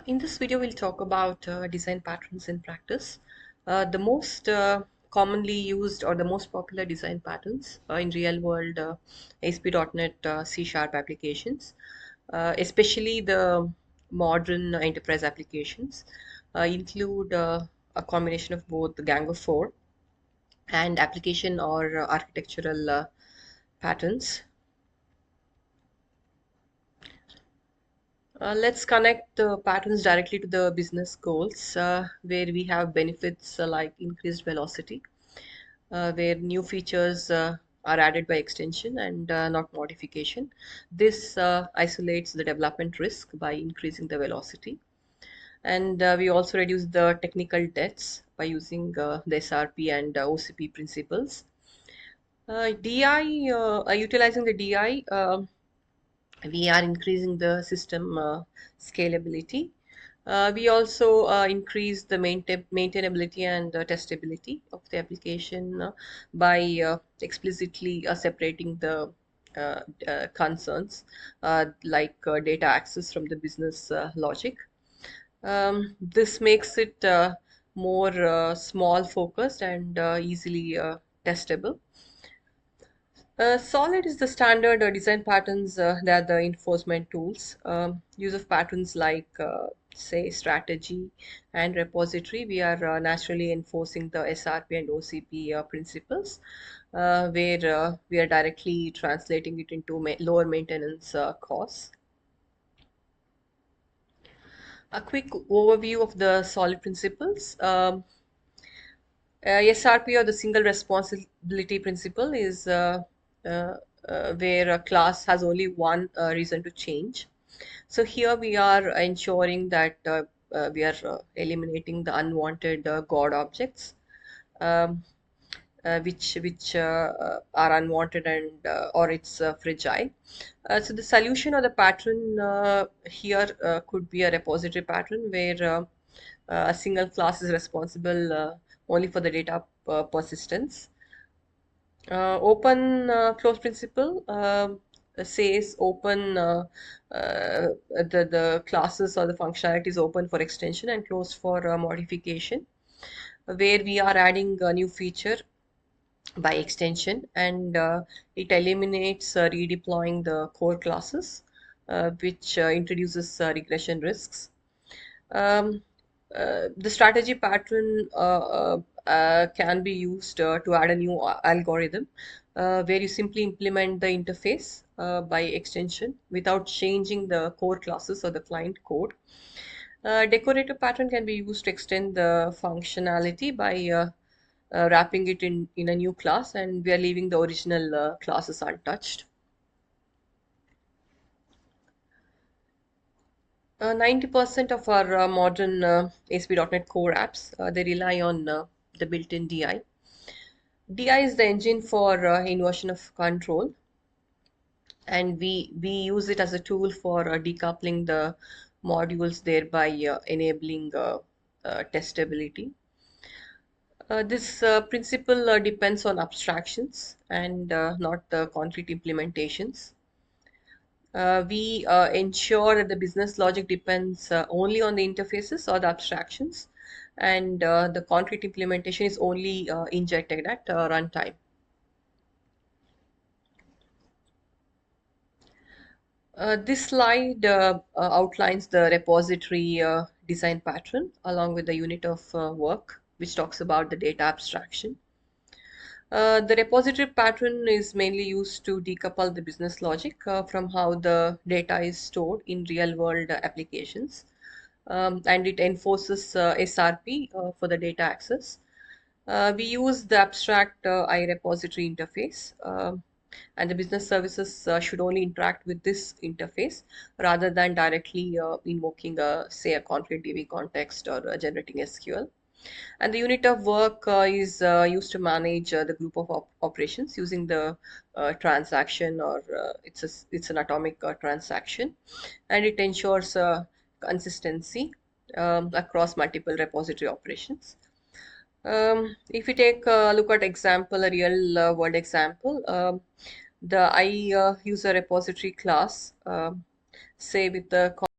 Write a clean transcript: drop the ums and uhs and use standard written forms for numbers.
In this video, we'll talk about design patterns in practice. The most commonly used or the most popular design patterns in real world ASP.NET C# applications, especially the modern enterprise applications, include a combination of both the Django 4 and application or architectural patterns. Let's connect the patterns directly to the business goals, where we have benefits like increased velocity, where new features are added by extension and not modification. This isolates the development risk by increasing the velocity. And we also reduce the technical debts by using the SRP and OCP principles. Utilizing the DI, we are increasing the system scalability. We also increase the maintainability and testability of the application by explicitly separating the concerns like data access from the business logic. This makes it more small focused and easily testable. Solid is the standard design patterns that are the enforcement tools. Use of patterns like, say, strategy and repository. We are naturally enforcing the SRP and OCP principles, where we are directly translating it into lower maintenance costs. A quick overview of the solid principles. SRP, or the single responsibility principle, is uh, where a class has only one reason to change. So here we are ensuring that we are eliminating the unwanted God objects, um, which are unwanted and or it's fragile. So the solution or the pattern here could be a repository pattern where a single class is responsible only for the data persistence. Open close principle says open the classes or the functionality is open for extension and closed for modification, where we are adding a new feature by extension, and it eliminates redeploying the core classes, which introduces regression risks. Um, the strategy pattern can be used to add a new algorithm, where you simply implement the interface by extension without changing the core classes or the client code. Decorative pattern can be used to extend the functionality by wrapping it in a new class, and we are leaving the original classes untouched. 90% of our modern ASP.NET Core apps, they rely on the built-in DI. DI is the engine for inversion of control, and we use it as a tool for decoupling the modules, thereby enabling testability. This principle depends on abstractions and not the concrete implementations. We ensure that the business logic depends only on the interfaces or the abstractions, and the concrete implementation is only injected at runtime. This slide outlines the repository design pattern along with the unit of work, which talks about the data abstraction. The repository pattern is mainly used to decouple the business logic from how the data is stored in real world applications. And it enforces SRP for the data access. We use the abstract iRepository interface, and the business services should only interact with this interface rather than directly invoking, say, a concrete DB context or generating SQL. And the unit of work is used to manage the group of operations using the transaction, or it's an atomic transaction, and it ensures consistency across multiple repository operations. If we take a look at example, a real world example, the I user repository class, say with the